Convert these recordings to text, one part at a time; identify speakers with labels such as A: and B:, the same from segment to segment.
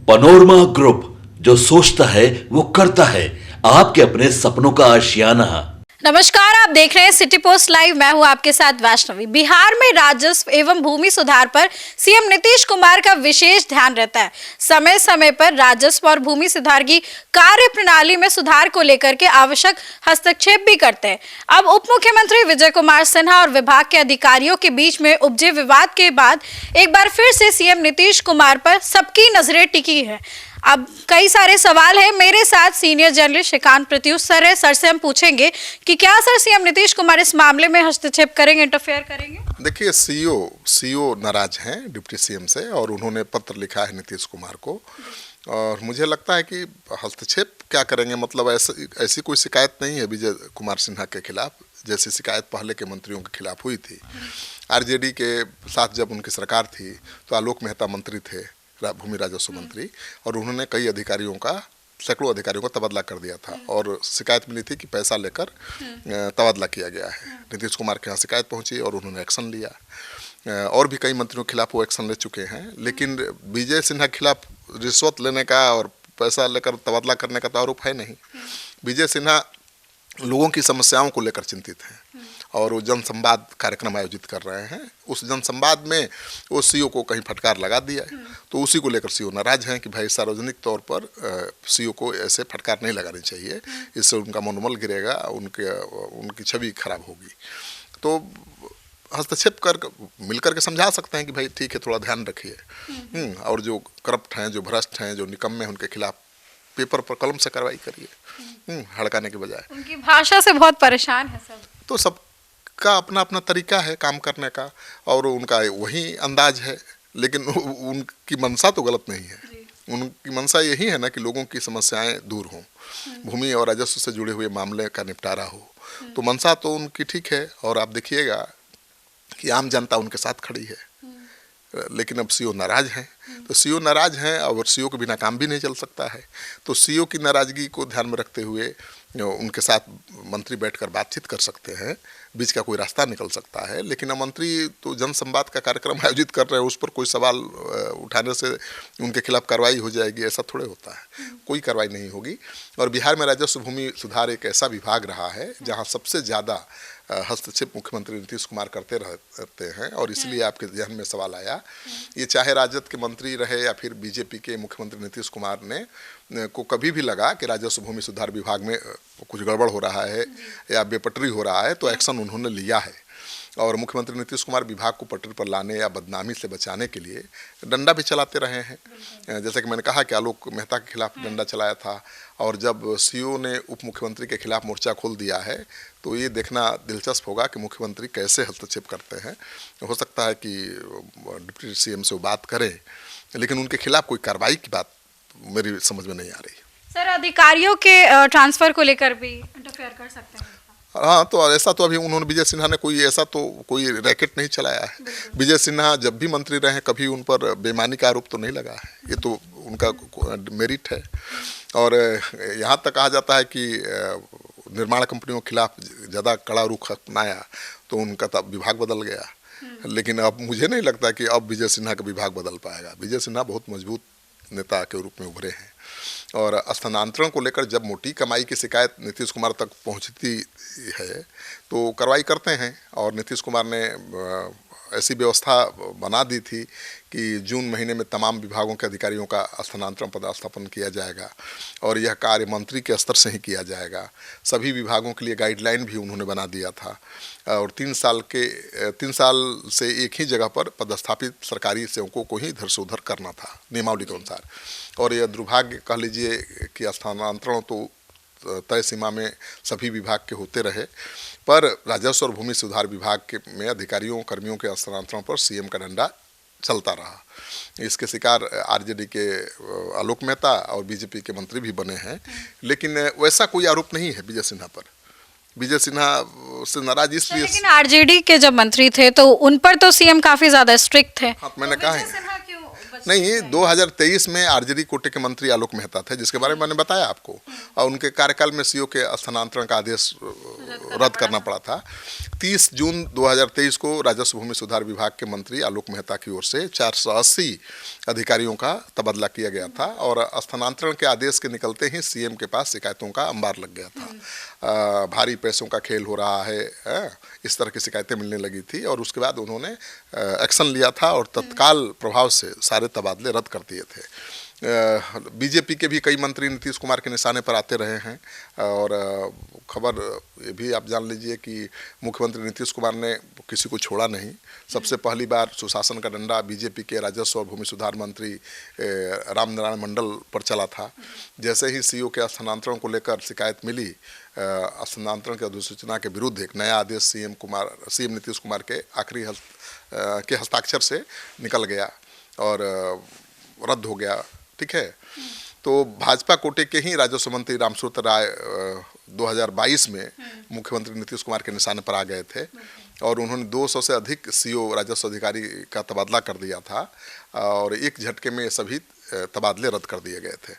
A: Panorama group, जो सोचता है वो करता है। आपके अपने सपनों का आशियाना।
B: नमस्कार, आप देख रहे हैं सिटी पोस्ट लाइव। मैं हूं आपके साथ वैष्णवी। बिहार में राजस्व एवं भूमि सुधार पर सीएम नीतीश कुमार का विशेष ध्यान रहता है। समय समय पर राजस्व और भूमि सुधार की कार्य प्रणाली में सुधार को लेकर के आवश्यक हस्तक्षेप भी करते हैं। अब उप मुख्यमंत्री विजय कुमार सिन्हा और विभाग के अधिकारियों के बीच में उपजे विवाद के बाद एक बार फिर से सीएम नीतीश कुमार पर सबकी नजरें टिकी है। अब कई सारे सवाल हैं। मेरे साथ senior journalist Shrikant Pratyush sir है। सर से हम पूछेंगे कि क्या सर सीएम नीतीश कुमार इस मामले में हस्तक्षेप करेंगे, इंटरफेयर करेंगे?
C: देखिए, सीओ नाराज हैं डिप्टी सीएम से और उन्होंने पत्र लिखा है नीतीश कुमार को। और मुझे लगता है कि हस्तक्षेप क्या करेंगे, मतलब ऐसी कोई शिकायत नहीं है विजय कुमार सिन्हा के खिलाफ, जैसी शिकायत पहले के मंत्रियों के खिलाफ हुई थी। आरजेडी के साथ जब उनकी सरकार थी तो आलोक मेहता मंत्री थे, भूमि राजस्व मंत्री, और उन्होंने कई अधिकारियों का, सैकड़ों अधिकारियों का तबादला कर दिया था और शिकायत मिली थी कि पैसा लेकर तबादला किया गया है। नीतीश कुमार के यहाँ शिकायत पहुंची और उन्होंने एक्शन लिया। और भी कई मंत्रियों के खिलाफ वो एक्शन ले चुके हैं। लेकिन विजय सिन्हा के खिलाफ रिश्वत लेने का और पैसा लेकर तबादला करने का तो आरोप है नहीं। विजय सिन्हा लोगों की समस्याओं को लेकर चिंतित हैं और वो जनसंवाद कार्यक्रम आयोजित कर रहे हैं। उस जनसंवाद में वो सीओ को कहीं फटकार लगा दिया है, तो उसी को लेकर सीओ नाराज हैं कि भाई सार्वजनिक तौर पर सीओ को ऐसे फटकार नहीं लगानी चाहिए, इससे उनका मनोबल गिरेगा, उनकी छवि खराब होगी। तो हस्तक्षेप कर मिलकर के समझा सकते हैं कि भाई ठीक है, थोड़ा ध्यान रखिए, और जो करप्ट हैं, जो भ्रष्ट हैं, जो निकम्मे हैं, उनके खिलाफ पेपर पर कलम से कार्रवाई करिए, हड़काने के बजाय।
B: उनकी भाषा से बहुत परेशान है सब।
C: तो सब का अपना अपना तरीका है काम करने का और उनका वही अंदाज है, लेकिन उनकी मंशा तो गलत नहीं है। उनकी मंशा यही है ना कि लोगों की समस्याएं दूर हों, भूमि और राजस्व से जुड़े हुए मामले का निपटारा हो। तो मंशा तो उनकी ठीक है और आप देखिएगा कि आम जनता उनके साथ खड़ी है। लेकिन अब सीओ नाराज हैं, तो सीओ नाराज हैं और सीओ के बिना काम भी नहीं चल सकता है। तो सीओ की नाराजगी को ध्यान में रखते हुए उनके साथ मंत्री बैठकर बातचीत कर सकते हैं, बीच का कोई रास्ता निकल सकता है। लेकिन अब मंत्री तो जनसंवाद का कार्यक्रम आयोजित कर रहे हैं, उस पर कोई सवाल उठाने से उनके खिलाफ कार्रवाई हो जाएगी, ऐसा थोड़े होता है। कोई कार्रवाई नहीं होगी। और बिहार में राजस्व भूमि सुधार एक ऐसा विभाग रहा है जहाँ सबसे ज़्यादा हस्तक्षेप मुख्यमंत्री नीतीश कुमार करते रहते हैं, और इसलिए आपके ध्यान में सवाल आया। ये चाहे राजद के मंत्री रहे या फिर बीजेपी के मुख्यमंत्री नीतीश कुमार ने को कभी भी लगा कि राजस्व भूमि सुधार विभाग में कुछ गड़बड़ हो रहा है या बेपटरी हो रहा है, तो एक्शन उन्होंने लिया है। और मुख्यमंत्री नीतीश कुमार विभाग को पटरी पर लाने या बदनामी से बचाने के लिए डंडा भी चलाते रहे हैं। जैसे कि मैंने कहा कि आलोक मेहता के खिलाफ डंडा चलाया था, और जब सीओ ने उप मुख्यमंत्री के खिलाफ मोर्चा खोल दिया है तो ये देखना दिलचस्प होगा कि मुख्यमंत्री कैसे हस्तक्षेप करते हैं। हो सकता है कि डिप्टी सीएम से वो बात करें, लेकिन उनके खिलाफ कोई कार्रवाई की बात मेरी समझ में नहीं आ रही।
B: सर, अधिकारियों के ट्रांसफर को लेकर भी इंटरफेयर कर सकते हैं?
C: हाँ, तो ऐसा तो अभी उन्होंने, विजय सिन्हा ने कोई रैकेट नहीं चलाया है। विजय सिन्हा जब भी मंत्री रहे कभी उन पर बेईमानी का आरोप तो नहीं लगा है, ये तो उनका मेरिट है। और यहाँ तक कहा जाता है कि निर्माण कंपनियों के खिलाफ ज़्यादा कड़ा रुख अपनाया तो उनका विभाग बदल गया। लेकिन अब मुझे नहीं लगता कि अब विजय सिन्हा का विभाग बदल पाएगा। विजय सिन्हा बहुत मजबूत नेता के रूप में उभरे हैं। और स्थानांतरण को लेकर जब मोटी कमाई की शिकायत नीतीश कुमार तक पहुंचती है तो कार्रवाई करते हैं, और नीतीश कुमार ने ऐसी व्यवस्था बना दी थी कि जून महीने में तमाम विभागों के अधिकारियों का स्थानांतरण पदस्थापन किया जाएगा, और यह कार्य मंत्री के स्तर से ही किया जाएगा। सभी विभागों के लिए गाइडलाइन भी उन्होंने बना दिया था, और 3 साल से एक ही जगह पर पदस्थापित सरकारी सेवकों को ही इधर से उधर करना था नियमावली के अनुसार। और यह दुर्भाग्य कह लीजिए कि स्थानांतरण तो तय सीमा में सभी विभाग के होते रहे, पर राजस्व और भूमि सुधार विभाग में अधिकारियों कर्मियों के स्थानांतरण पर सीएम का डंडा चलता रहा। इसके शिकार आरजेडी के आलोक मेहता और बीजेपी के मंत्री भी बने हैं। लेकिन वैसा कोई आरोप नहीं है विजय सिन्हा पर। विजय सिन्हा से नाराज इसलिए,
B: लेकिन आरजेडी के जब मंत्री थे तो उन पर तो सीएम काफी ज्यादा स्ट्रिक्ट थे।
C: हाँ, मैंने कहा है नहीं, 2023 में आरजेडी कोटे के मंत्री आलोक मेहता थे, जिसके बारे में मैंने बताया आपको, और उनके कार्यकाल में सीओ के स्थानांतरण का आदेश रद्द करना पड़ा था। 30 जून 2023 को राजस्व भूमि सुधार विभाग के मंत्री आलोक मेहता की ओर से 480 अधिकारियों का तबादला किया गया था, और स्थानांतरण के आदेश के निकलते ही सीएम के पास शिकायतों का अंबार लग गया था। भारी पैसों का खेल हो रहा है, इस तरह की शिकायतें मिलने लगी थी, और उसके बाद उन्होंने एक्शन लिया था और तत्काल प्रभाव से सारे तबादले रद्द कर दिए थे। बीजेपी के भी कई मंत्री नीतीश कुमार के निशाने पर आते रहे हैं, और खबर ये भी आप जान लीजिए कि मुख्यमंत्री नीतीश कुमार ने किसी को छोड़ा नहीं। सबसे पहली बार सुशासन का डंडा बीजेपी के राजस्व और भूमि सुधार मंत्री रामनारायण मंडल पर चला था। जैसे ही सीओ के स्थानांतरण को लेकर शिकायत मिली, स्थानांतरण की अधिसूचना के विरुद्ध एक नया आदेश सीएम नीतीश कुमार के के हस्ताक्षर से निकल गया और रद्द हो गया। ठीक है, तो भाजपा कोटे के ही राजस्व मंत्री रामसूरत राय 2022 में मुख्यमंत्री नीतीश कुमार के निशाने पर आ गए थे, और उन्होंने 200 से अधिक सीओ राजस्व अधिकारी का तबादला कर दिया था, और एक झटके में सभी तबादले रद्द कर दिए गए थे।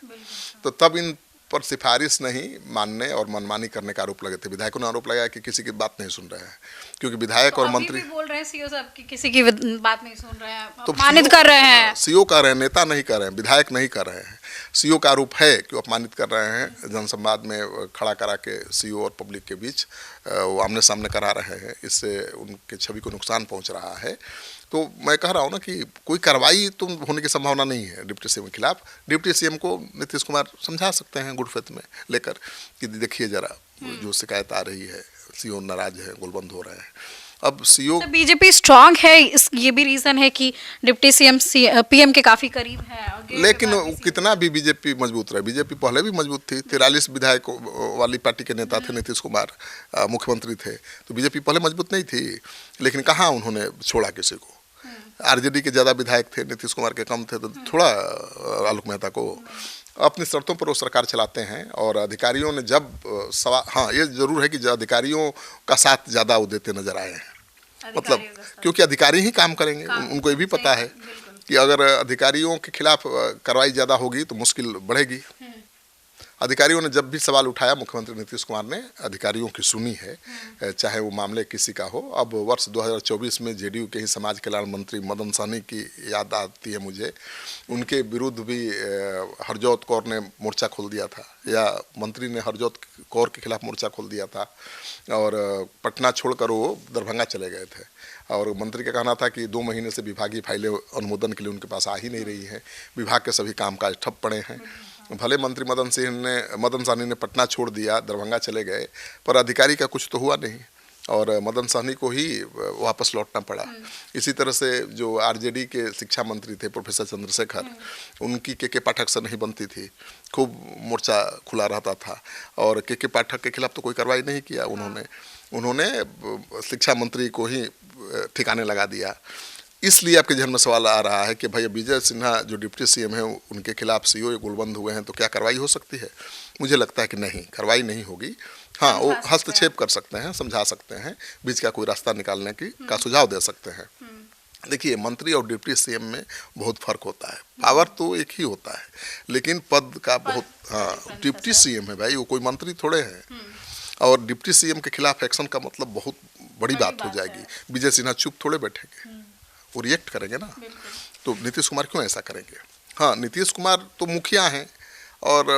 C: तो तब इन पर सिफारिश नहीं मानने और मनमानी करने का आरोप लगे थे। विधायकों ने आरोप लगाया कि किसी की बात नहीं सुन रहे हैं, क्योंकि विधायक
B: तो
C: और
B: अभी
C: मंत्री
B: भी बोल रहे हैं सीओ साहब कि किसी की बात नहीं सुन रहे हैं, अपमानित कर रहे हैं।
C: सीओ कर रहे हैं, नेता नहीं कर रहे हैं, विधायक नहीं कर रहे हैं। सीओ का आरोप है कि वो अपमानित कर रहे हैं, जनसंवाद में खड़ा करा के सीओ और पब्लिक के बीच वो आमने सामने करा रहे हैं, इससे उनके छवि को नुकसान पहुंच रहा है। तो मैं कह रहा हूँ ना कि कोई कार्रवाई तो होने की संभावना नहीं है डिप्टी सीएम के खिलाफ। डिप्टी सीएम को नीतीश कुमार समझा सकते हैं गुड फेथ में लेकर कि देखिए जरा जो शिकायत आ रही है, सीओ नाराज है, गोलबंद हो रहे हैं। अब सीओ
B: तो बीजेपी स्ट्रांग है, ये भी रीजन है कि डिप्टी सीएम पीएम के काफी करीब है।
C: लेकिन कितना भी बीजेपी मजबूत रहे, बीजेपी पहले भी मजबूत थी। 43 विधायक वाली पार्टी के नेता थे नीतीश कुमार, मुख्यमंत्री थे, तो बीजेपी पहले मजबूत नहीं थी। लेकिन कहाँ उन्होंने छोड़ा किसी को। आरजेडी के ज़्यादा विधायक थे, नीतीश कुमार के कम थे, तो थोड़ा आलोक मेहता को अपनी शर्तों पर वो सरकार चलाते हैं। और अधिकारियों ने जब हाँ ये जरूर है कि अधिकारियों का साथ ज़्यादा वो देते नजर आए हैं, मतलब क्योंकि अधिकारी ही काम करेंगे। उनको ये भी पता है कि अगर अधिकारियों के खिलाफ कार्रवाई ज़्यादा होगी तो मुश्किल बढ़ेगी। अधिकारियों ने जब भी सवाल उठाया, मुख्यमंत्री नीतीश कुमार ने अधिकारियों की सुनी है, चाहे वो मामले किसी का हो। अब वर्ष 2024 में जेडीयू के ही समाज कल्याण मंत्री मदन सहनी की याद आती है मुझे। उनके विरुद्ध भी हरजोत कौर ने मोर्चा खोल दिया था, या मंत्री ने हरजोत कौर के खिलाफ मोर्चा खोल दिया था, और पटना छोड़कर वो दरभंगा चले गए थे। और मंत्री का कहना था कि 2 महीने से विभागीय फाइलें अनुमोदन के लिए उनके पास आ ही नहीं रही हैं, विभाग के सभी कामकाज ठप पड़े हैं। भले मंत्री मदन सहनी ने पटना छोड़ दिया, दरभंगा चले गए, पर अधिकारी का कुछ तो हुआ नहीं, और मदन सहनी को ही वापस लौटना पड़ा। इसी तरह से जो आरजेडी के शिक्षा मंत्री थे प्रोफेसर चंद्रशेखर, उनकी के पाठक से नहीं बनती थी, खूब मोर्चा खुला रहता था, और के पाठक के खिलाफ तो कोई कार्रवाई नहीं किया उन्होंने शिक्षा मंत्री को ही ठिकाने लगा दिया। इसलिए आपके जहन में सवाल आ रहा है कि भैया विजय सिन्हा जो डिप्टी सीएम है उनके खिलाफ सीओ गोलबंद हुए हैं, तो क्या कार्रवाई हो सकती है? मुझे लगता है कि नहीं, कार्रवाई नहीं होगी। हाँ, वो हस्तक्षेप कर सकते हैं, समझा सकते हैं, बीच का कोई रास्ता निकालने का सुझाव दे सकते हैं। देखिए, मंत्री और डिप्टी सीएम में बहुत फर्क होता है। पावर तो एक ही होता है, लेकिन पद का बहुत। हाँ, डिप्टी सीएम है भाई, वो कोई मंत्री थोड़े हैं, और डिप्टी सीएम के खिलाफ एक्शन का मतलब बहुत बड़ी बात हो जाएगी। विजय सिन्हा चुप थोड़े बैठेंगे, वो रिएक्ट करेंगे ना। तो नीतीश कुमार क्यों ऐसा करेंगे? हाँ, नीतीश कुमार तो मुखिया हैं और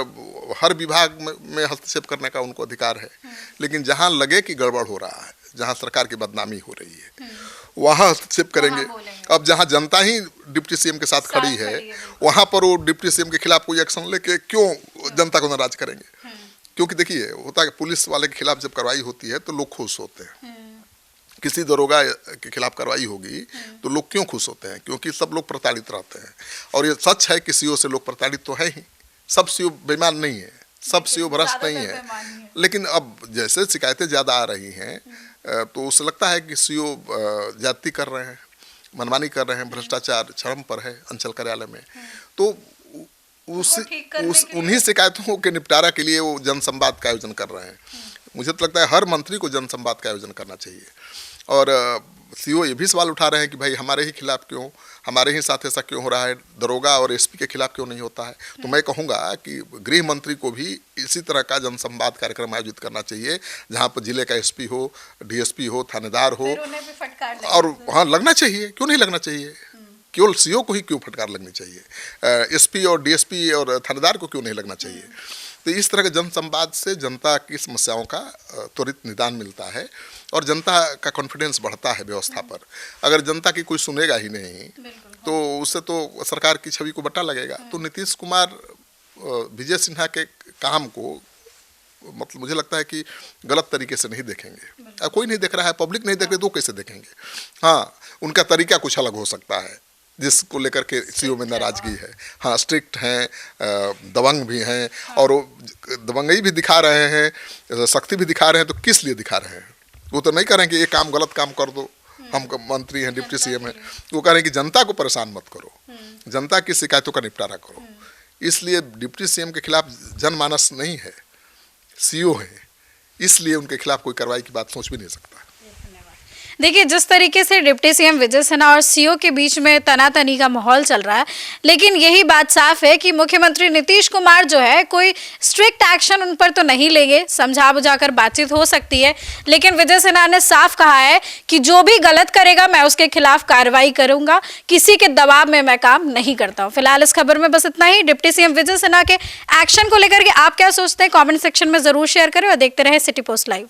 C: हर विभाग में हस्तक्षेप करने का उनको अधिकार है, लेकिन जहाँ लगे कि गड़बड़ हो रहा है, जहाँ सरकार की बदनामी हो रही है, वहाँ हस्तक्षेप करेंगे। अब जहाँ जनता ही डिप्टी सीएम के साथ खड़ी है, वहाँ पर वो डिप्टी सीएम के खिलाफ कोई एक्शन लेके क्यों जनता को नाराज करेंगे? क्योंकि देखिए, होता है पुलिस वाले के खिलाफ जब कार्रवाई होती है तो लोग खुश होते हैं। किसी दरोगा के खिलाफ कार्रवाई होगी तो लोग क्यों खुश होते हैं? क्योंकि सब लोग प्रताड़ित रहते हैं। और ये सच है कि सीओ से लोग प्रताड़ित तो है ही, सब सीओ बेईमान नहीं है, सब सीओ भ्रष्ट नहीं है। लेकिन अब जैसे शिकायतें ज़्यादा आ रही हैं तो उसे लगता है कि सीओ ज्यादती कर रहे हैं, मनमानी कर रहे हैं, भ्रष्टाचार चरम पर है अंचल कार्यालय में। तो उन्हीं शिकायतों के निपटारा के लिए वो जनसंवाद का आयोजन कर रहे हैं। मुझे तो लगता है हर मंत्री को जनसंवाद का आयोजन करना चाहिए। और सीओ ये भी सवाल उठा रहे हैं कि भाई हमारे ही खिलाफ क्यों, हमारे ही साथ ऐसा क्यों हो रहा है, दरोगा और एसपी के खिलाफ क्यों नहीं होता है। तो मैं कहूँगा कि गृह मंत्री को भी इसी तरह का जनसंवाद कार्यक्रम आयोजित करना चाहिए, जहाँ पर जिले का एसपी हो, डीएसपी हो, थानेदार हो, और हाँ लगना चाहिए, क्यों नहीं लगना चाहिए। केवल सीओ को ही क्यों फटकार लगनी चाहिए, एसपी और डीएसपी और थानेदार को क्यों नहीं लगना चाहिए। तो इस तरह के जनसंवाद से जनता की समस्याओं का त्वरित निदान मिलता है और जनता का कॉन्फिडेंस बढ़ता है व्यवस्था पर। अगर जनता की कोई सुनेगा ही नहीं तो उससे तो सरकार की छवि को बट्टा लगेगा। तो नीतीश कुमार विजय सिन्हा के काम को मतलब मुझे लगता है कि गलत तरीके से नहीं देखेंगे। कोई नहीं देख रहा है, पब्लिक नहीं देख रही, तो कैसे देखेंगे। हाँ, उनका तरीका कुछ अलग हो सकता है जिसको लेकर के सीओ में नाराजगी है। हाँ, स्ट्रिक्ट हैं, दबंग भी हैं, और दबंगई भी दिखा रहे हैं, सख्ती भी दिखा रहे हैं। तो किस लिए दिखा रहे हैं? वो तो नहीं कह रहे हैं कि ये काम गलत काम कर दो, हम मंत्री हैं, डिप्टी सीएम हैं। वो कह रहे हैं कि जनता को परेशान मत करो, जनता की शिकायतों का निपटारा करो। इसलिए डिप्टी सीएम के खिलाफ जनमानस नहीं है, सीओ है, इसलिए उनके खिलाफ कोई कार्रवाई की बात सोच भी नहीं सकता।
B: देखिए, जिस तरीके से डिप्टी सीएम विजय सिन्हा और सीओ के बीच में तनातनी का माहौल चल रहा है, लेकिन यही बात साफ है कि मुख्यमंत्री नीतीश कुमार जो है कोई स्ट्रिक्ट एक्शन उन पर तो नहीं लेंगे। समझा बुझाकर बातचीत हो सकती है, लेकिन विजय सिन्हा ने साफ कहा है कि जो भी गलत करेगा मैं उसके खिलाफ कार्रवाई करूंगा, किसी के दबाव में मैं काम नहीं करता हूं। फिलहाल इस खबर में बस इतना ही। डिप्टी सीएम विजय सिन्हा के एक्शन को लेकर के आप क्या सोचते हैं, कॉमेंट सेक्शन में जरूर शेयर करें और देखते रहे सिटी पोस्ट लाइव।